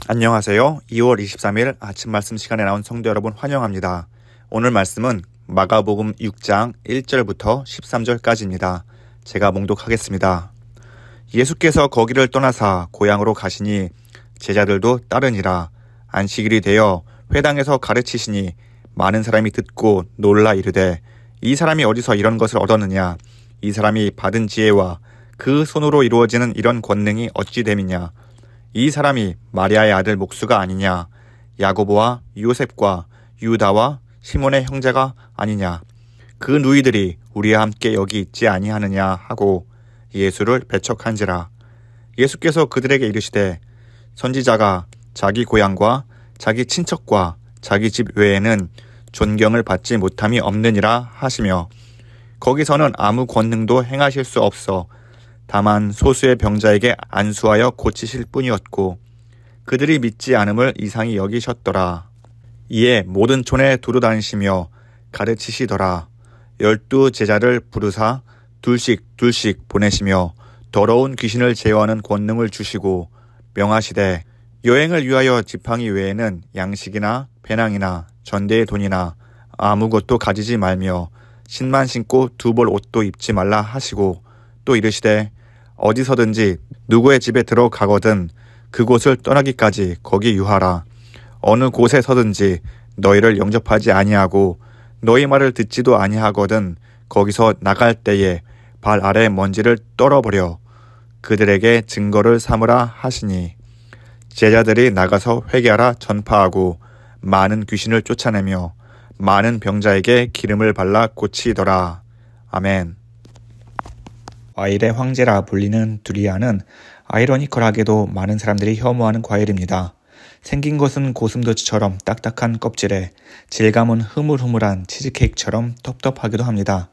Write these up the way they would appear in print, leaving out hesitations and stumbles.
안녕하세요. 2월 23일 아침 말씀 시간에 나온 성도 여러분 환영합니다. 오늘 말씀은 마가복음 6장 1절부터 13절까지입니다. 제가 봉독하겠습니다. 예수께서 거기를 떠나사 고향으로 가시니 제자들도 따르니라. 안식일이 되어 회당에서 가르치시니 많은 사람이 듣고 놀라 이르되 이 사람이 어디서 이런 것을 얻었느냐? 이 사람이 받은 지혜와 그 손으로 이루어지는 이런 권능이 어찌 됨이냐? 이 사람이 마리아의 아들 목수가 아니냐? 야고보와 요셉과 유다와 시몬의 형제가 아니냐? 그 누이들이 우리와 함께 여기 있지 아니하느냐 하고 예수를 배척한지라. 예수께서 그들에게 이르시되 선지자가 자기 고향과 자기 친척과 자기 집 외에는 존경을 받지 못함이 없느니라 하시며 거기서는 아무 권능도 행하실 수 없어 다만 소수의 병자에게 안수하여 고치실 뿐이었고 그들이 믿지 않음을 이상히 여기셨더라. 이에 모든 촌에 두루 다니시며 가르치시더라. 12 제자를 부르사 둘씩 보내시며 더러운 귀신을 제어하는 권능을 주시고 명하시되 여행을 위하여 지팡이 외에는 양식이나 배낭이나 전대의 돈이나 아무것도 가지지 말며 신만 신고 2벌 옷도 입지 말라 하시고 또 이르시되 어디서든지 누구의 집에 들어가거든 그곳을 떠나기까지 거기 유하라. 어느 곳에 서든지 너희를 영접하지 아니하고 너희 말을 듣지도 아니하거든 거기서 나갈 때에 발 아래 먼지를 떨어버려 그들에게 증거를 삼으라 하시니 제자들이 나가서 회개하라 전파하고 많은 귀신을 쫓아내며 많은 병자에게 기름을 발라 고치더라. 아멘. 과일의 황제라 불리는 두리안은 아이러니컬하게도 많은 사람들이 혐오하는 과일입니다. 생긴 것은 고슴도치처럼 딱딱한 껍질에 질감은 흐물흐물한 치즈케이크처럼 텁텁하기도 합니다.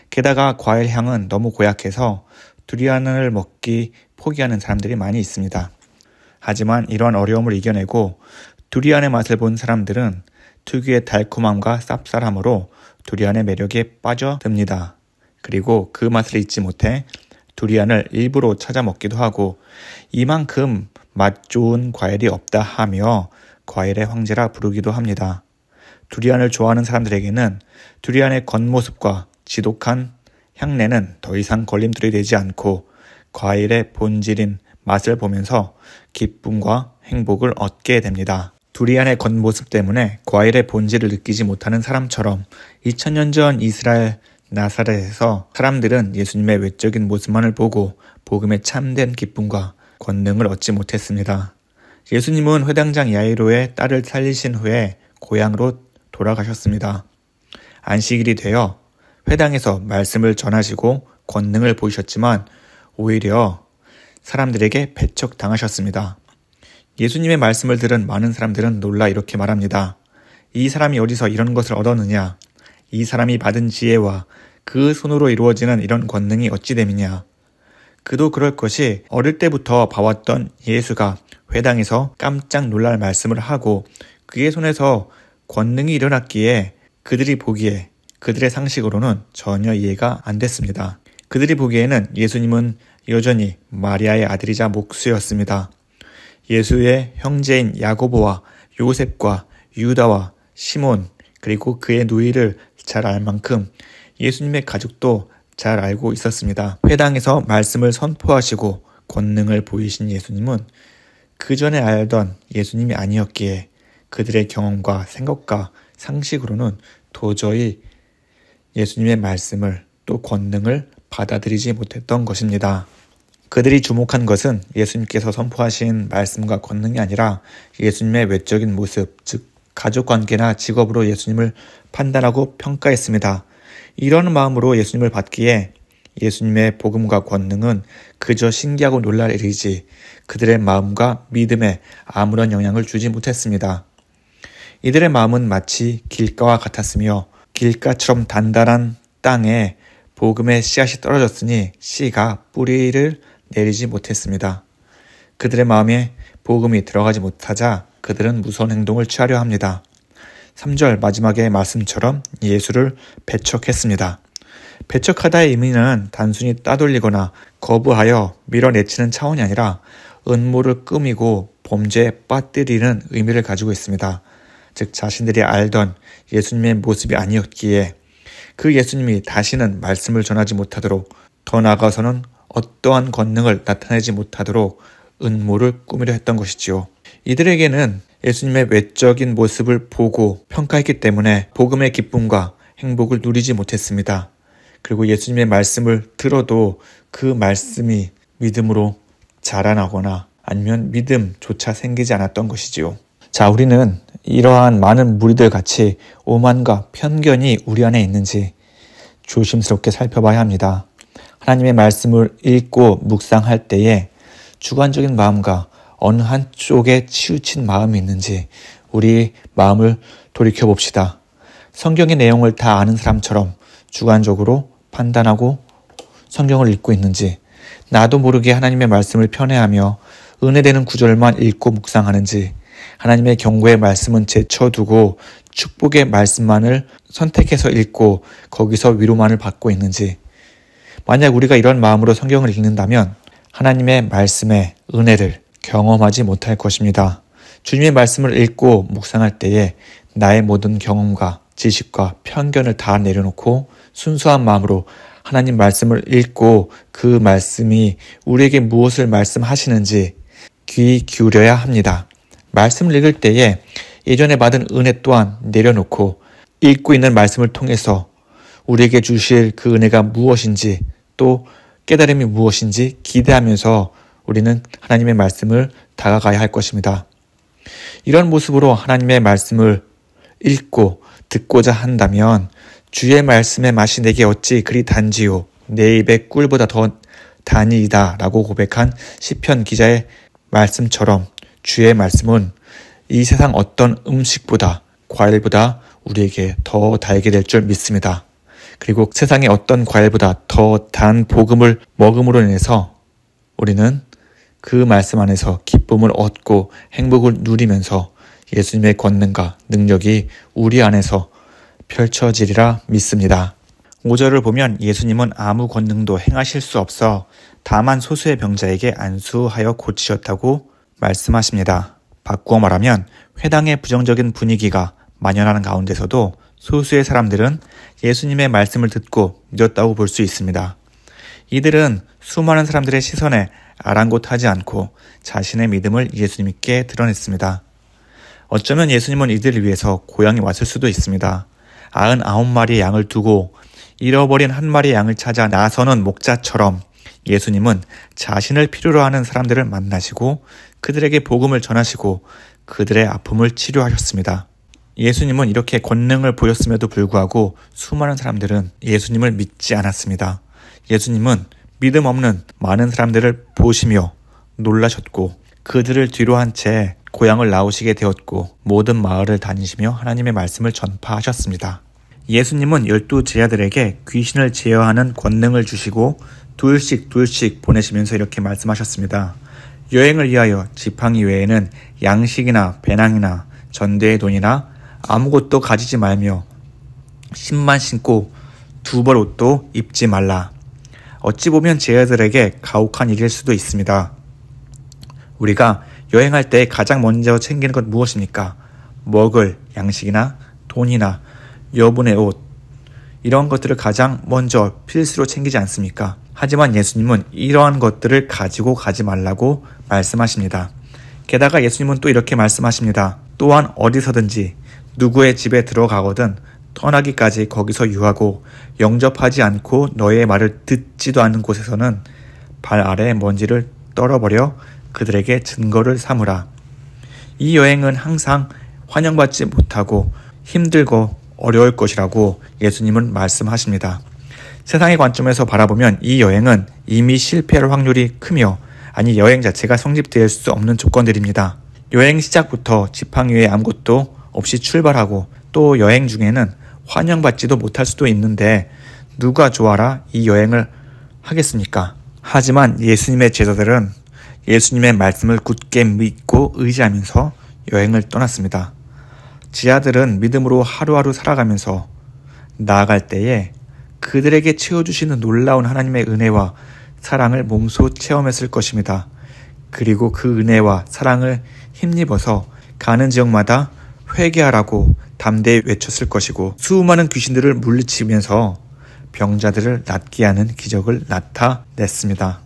게다가 과일 향은 너무 고약해서 두리안을 먹기 포기하는 사람들이 많이 있습니다. 하지만 이러한 어려움을 이겨내고 두리안의 맛을 본 사람들은 특유의 달콤함과 쌉쌀함으로 두리안의 매력에 빠져듭니다. 그리고 그 맛을 잊지 못해 두리안을 일부러 찾아 먹기도 하고 이만큼 맛 좋은 과일이 없다 하며 과일의 황제라 부르기도 합니다. 두리안을 좋아하는 사람들에게는 두리안의 겉모습과 지독한 향내는 더 이상 걸림돌이 되지 않고 과일의 본질인 맛을 보면서 기쁨과 행복을 얻게 됩니다. 두리안의 겉모습 때문에 과일의 본질을 느끼지 못하는 사람처럼 2000년 전 이스라엘 나사렛에서 사람들은 예수님의 외적인 모습만을 보고 복음의 참된 기쁨과 권능을 얻지 못했습니다. 예수님은 회당장 야이로의 딸을 살리신 후에 고향으로 돌아가셨습니다. 안식일이 되어 회당에서 말씀을 전하시고 권능을 보이셨지만 오히려 사람들에게 배척당하셨습니다. 예수님의 말씀을 들은 많은 사람들은 놀라 이렇게 말합니다. 이 사람이 어디서 이런 것을 얻었느냐? 이 사람이 받은 지혜와 그 손으로 이루어지는 이런 권능이 어찌 됨이냐? 그도 그럴 것이 어릴 때부터 봐왔던 예수가 회당에서 깜짝 놀랄 말씀을 하고 그의 손에서 권능이 일어났기에 그들이 보기에 그들의 상식으로는 전혀 이해가 안 됐습니다. 그들이 보기에는 예수님은 여전히 마리아의 아들이자 목수였습니다. 예수의 형제인 야고보와 요셉과 유다와 시몬 그리고 그의 누이를 잘 알 만큼 예수님의 가족도 잘 알고 있었습니다. 회당에서 말씀을 선포하시고 권능을 보이신 예수님은 그 전에 알던 예수님이 아니었기에 그들의 경험과 생각과 상식으로는 도저히 예수님의 말씀을 또 권능을 받아들이지 못했던 것입니다. 그들이 주목한 것은 예수님께서 선포하신 말씀과 권능이 아니라 예수님의 외적인 모습, 즉 가족관계나 직업으로 예수님을 판단하고 평가했습니다. 이런 마음으로 예수님을 받기에 예수님의 복음과 권능은 그저 신기하고 놀랄 일이지 그들의 마음과 믿음에 아무런 영향을 주지 못했습니다. 이들의 마음은 마치 길가와 같았으며 길가처럼 단단한 땅에 복음의 씨앗이 떨어졌으니 씨가 뿌리를 내리지 못했습니다. 그들의 마음에 복음이 들어가지 못하자 그들은 무서운 행동을 취하려 합니다. 3절 마지막의 말씀처럼 예수를 배척했습니다. 배척하다의 의미는 단순히 따돌리거나 거부하여 밀어내치는 차원이 아니라 음모를 꾸미고 범죄에 빠뜨리는 의미를 가지고 있습니다. 즉 자신들이 알던 예수님의 모습이 아니었기에 그 예수님이 다시는 말씀을 전하지 못하도록, 더 나아가서는 어떠한 권능을 나타내지 못하도록 음모를 꾸미려 했던 것이지요. 이들에게는 예수님의 외적인 모습을 보고 평가했기 때문에 복음의 기쁨과 행복을 누리지 못했습니다. 그리고 예수님의 말씀을 들어도 그 말씀이 믿음으로 자라나거나 아니면 믿음조차 생기지 않았던 것이지요. 자, 우리는 이러한 많은 무리들 같이 오만과 편견이 우리 안에 있는지 조심스럽게 살펴봐야 합니다. 하나님의 말씀을 읽고 묵상할 때에 주관적인 마음과 어느 한쪽에 치우친 마음이 있는지 우리 마음을 돌이켜봅시다. 성경의 내용을 다 아는 사람처럼 주관적으로 판단하고 성경을 읽고 있는지, 나도 모르게 하나님의 말씀을 편애하며 은혜되는 구절만 읽고 묵상하는지, 하나님의 경고의 말씀은 제쳐두고 축복의 말씀만을 선택해서 읽고 거기서 위로만을 받고 있는지, 만약 우리가 이런 마음으로 성경을 읽는다면 하나님의 말씀의 은혜를 경험하지 못할 것입니다. 주님의 말씀을 읽고 묵상할 때에 나의 모든 경험과 지식과 편견을 다 내려놓고 순수한 마음으로 하나님 말씀을 읽고 그 말씀이 우리에게 무엇을 말씀하시는지 귀 기울여야 합니다. 말씀을 읽을 때에 예전에 받은 은혜 또한 내려놓고 읽고 있는 말씀을 통해서 우리에게 주실 그 은혜가 무엇인지, 또 깨달음이 무엇인지 기대하면서 우리는 하나님의 말씀을 다가가야 할 것입니다. 이런 모습으로 하나님의 말씀을 읽고 듣고자 한다면 주의 말씀의 맛이 내게 어찌 그리 단지요, 내 입에 꿀보다 더 단이다 라고 고백한 시편 기자의 말씀처럼 주의 말씀은 이 세상 어떤 음식보다, 과일보다 우리에게 더 달게 될 줄 믿습니다. 그리고 세상의 어떤 과일보다 더 단 복음을 먹음으로 인해서 우리는 그 말씀 안에서 기쁨을 얻고 행복을 누리면서 예수님의 권능과 능력이 우리 안에서 펼쳐지리라 믿습니다. 5절을 보면 예수님은 아무 권능도 행하실 수 없어 다만 소수의 병자에게 안수하여 고치셨다고 말씀하십니다. 바꾸어 말하면 회당의 부정적인 분위기가 만연하는 가운데서도 소수의 사람들은 예수님의 말씀을 듣고 믿었다고 볼 수 있습니다. 이들은 수많은 사람들의 시선에 아랑곳하지 않고 자신의 믿음을 예수님께 드러냈습니다. 어쩌면 예수님은 이들을 위해서 고향에 왔을 수도 있습니다. 99마리의 양을 두고 잃어버린 한 마리의 양을 찾아 나서는 목자처럼 예수님은 자신을 필요로 하는 사람들을 만나시고 그들에게 복음을 전하시고 그들의 아픔을 치료하셨습니다. 예수님은 이렇게 권능을 보였음에도 불구하고 수많은 사람들은 예수님을 믿지 않았습니다. 예수님은 믿음 없는 많은 사람들을 보시며 놀라셨고 그들을 뒤로 한 채 고향을 나오시게 되었고 모든 마을을 다니시며 하나님의 말씀을 전파하셨습니다. 예수님은 12 제자들에게 귀신을 제어하는 권능을 주시고 둘씩 보내시면서 이렇게 말씀하셨습니다. 여행을 위하여 지팡이 외에는 양식이나 배낭이나 전대의 돈이나 아무것도 가지지 말며 신만 신고 2벌 옷도 입지 말라. 어찌 보면 제자들에게 가혹한 일일 수도 있습니다. 우리가 여행할 때 가장 먼저 챙기는 것 무엇입니까? 먹을 양식이나 돈이나 여분의 옷, 이런 것들을 가장 먼저 필수로 챙기지 않습니까? 하지만 예수님은 이러한 것들을 가지고 가지 말라고 말씀하십니다. 게다가 예수님은 또 이렇게 말씀하십니다. 또한 어디서든지 누구의 집에 들어가거든 떠나기까지 거기서 유하고 영접하지 않고 너의 말을 듣지도 않는 곳에서는 발 아래 먼지를 떨어버려 그들에게 증거를 삼으라. 이 여행은 항상 환영받지 못하고 힘들고 어려울 것이라고 예수님은 말씀하십니다. 세상의 관점에서 바라보면 이 여행은 이미 실패할 확률이 크며, 아니 여행 자체가 성립될 수 없는 조건들입니다. 여행 시작부터 지팡이 위에 아무것도 없이 출발하고 또 여행 중에는 환영받지도 못할 수도 있는데 누가 좋아라 이 여행을 하겠습니까? 하지만 예수님의 제자들은 예수님의 말씀을 굳게 믿고 의지하면서 여행을 떠났습니다. 지하들은 믿음으로 하루하루 살아가면서 나아갈 때에 그들에게 채워주시는 놀라운 하나님의 은혜와 사랑을 몸소 체험했을 것입니다. 그리고 그 은혜와 사랑을 힘입어서 가는 지역마다 회개하라고 담대히 외쳤을 것이고 수많은 귀신들을 물리치면서 병자들을 낫게 하는 기적을 나타냈습니다.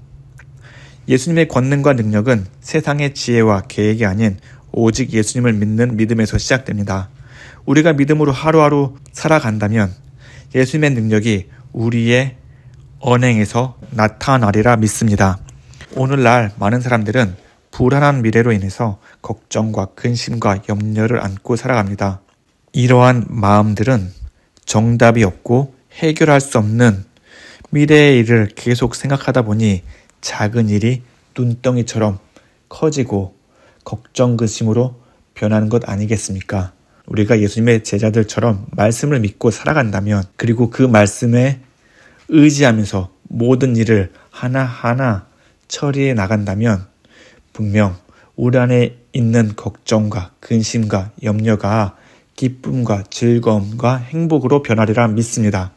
예수님의 권능과 능력은 세상의 지혜와 계획이 아닌 오직 예수님을 믿는 믿음에서 시작됩니다. 우리가 믿음으로 하루하루 살아간다면 예수님의 능력이 우리의 언행에서 나타나리라 믿습니다. 오늘날 많은 사람들은 불안한 미래로 인해서 걱정과 근심과 염려를 안고 살아갑니다. 이러한 마음들은 정답이 없고 해결할 수 없는 미래의 일을 계속 생각하다 보니 작은 일이 눈덩이처럼 커지고 걱정 근심으로 변하는 것 아니겠습니까? 우리가 예수님의 제자들처럼 말씀을 믿고 살아간다면 그리고 그 말씀에 의지하면서 모든 일을 하나하나 처리해 나간다면 분명 우리 안에 있는 걱정과 근심과 염려가 기쁨과 즐거움과 행복으로 변하리라 믿습니다.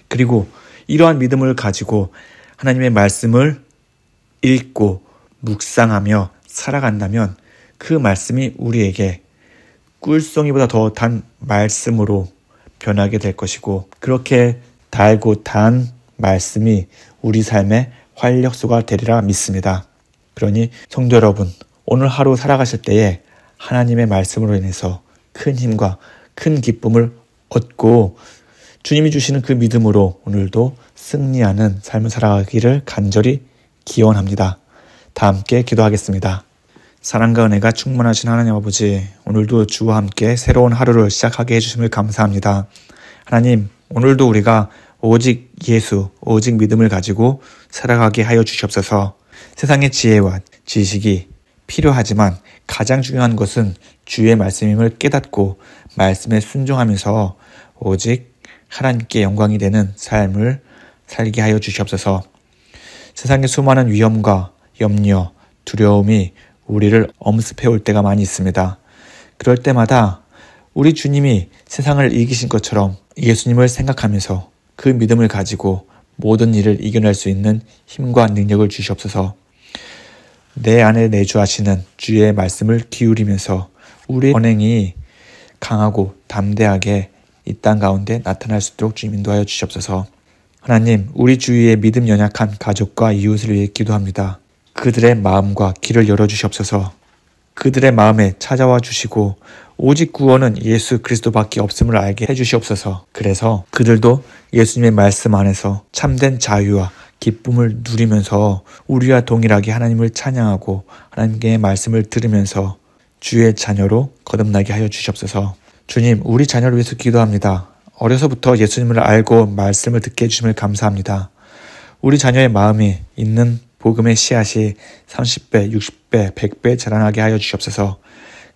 그리고 이러한 믿음을 가지고 하나님의 말씀을 읽고 묵상하며 살아간다면 그 말씀이 우리에게 꿀송이보다 더 단 말씀으로 변하게 될 것이고 그렇게 달고 단 말씀이 우리 삶의 활력소가 되리라 믿습니다. 그러니 성도 여러분, 오늘 하루 살아가실 때에 하나님의 말씀으로 인해서 큰 힘과 큰 기쁨을 얻고 주님이 주시는 그 믿음으로 오늘도 승리하는 삶을 살아가기를 간절히 기원합니다. 다 함께 기도하겠습니다. 사랑과 은혜가 충만하신 하나님 아버지, 오늘도 주와 함께 새로운 하루를 시작하게 해주심을 감사합니다. 하나님, 오늘도 우리가 오직 예수, 오직 믿음을 가지고 살아가게 하여 주시옵소서. 세상의 지혜와 지식이 필요하지만 가장 중요한 것은 주의 말씀임을 깨닫고 말씀에 순종하면서 오직 하나님께 영광이 되는 삶을 살게 하여 주시옵소서. 세상의 수많은 위험과 염려, 두려움이 우리를 엄습해 올 때가 많이 있습니다. 그럴 때마다 우리 주님이 세상을 이기신 것처럼 예수님을 생각하면서 그 믿음을 가지고 모든 일을 이겨낼 수 있는 힘과 능력을 주시옵소서. 내 안에 내주하시는 주의 말씀을 기울이면서 우리의 언행이 강하고 담대하게 이 땅 가운데 나타날 수 있도록 주님 인도하여 주시옵소서. 하나님, 우리 주위에 믿음 연약한 가족과 이웃을 위해 기도합니다. 그들의 마음과 길을 열어주시옵소서. 그들의 마음에 찾아와 주시고 오직 구원은 예수 그리스도밖에 없음을 알게 해주시옵소서. 그래서 그들도 예수님의 말씀 안에서 참된 자유와 기쁨을 누리면서 우리와 동일하게 하나님을 찬양하고 하나님의 말씀을 들으면서 주의 자녀로 거듭나게 하여 주시옵소서. 주님, 우리 자녀를 위해서 기도합니다. 어려서부터 예수님을 알고 말씀을 듣게 해주심을 감사합니다. 우리 자녀의 마음에 있는 복음의 씨앗이 30배, 60배, 100배 자라나게 하여 주시옵소서.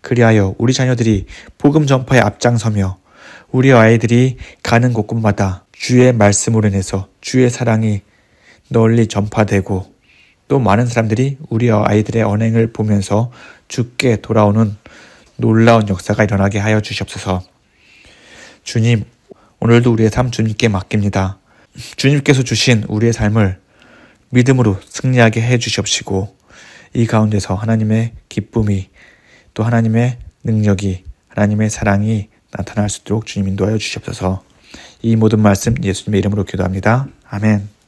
그리하여 우리 자녀들이 복음 전파에 앞장서며 우리 아이들이 가는 곳곳마다 주의 말씀으로 인해서 주의 사랑이 널리 전파되고 또 많은 사람들이 우리 아이들의 언행을 보면서 주께 돌아오는 놀라운 역사가 일어나게 하여 주시옵소서. 주님, 오늘도 우리의 삶 주님께 맡깁니다. 주님께서 주신 우리의 삶을 믿음으로 승리하게 해 주시옵시고 이 가운데서 하나님의 기쁨이 또 하나님의 능력이 하나님의 사랑이 나타날 수 있도록 주님 인도하여 주시옵소서. 이 모든 말씀 예수님의 이름으로 기도합니다. 아멘.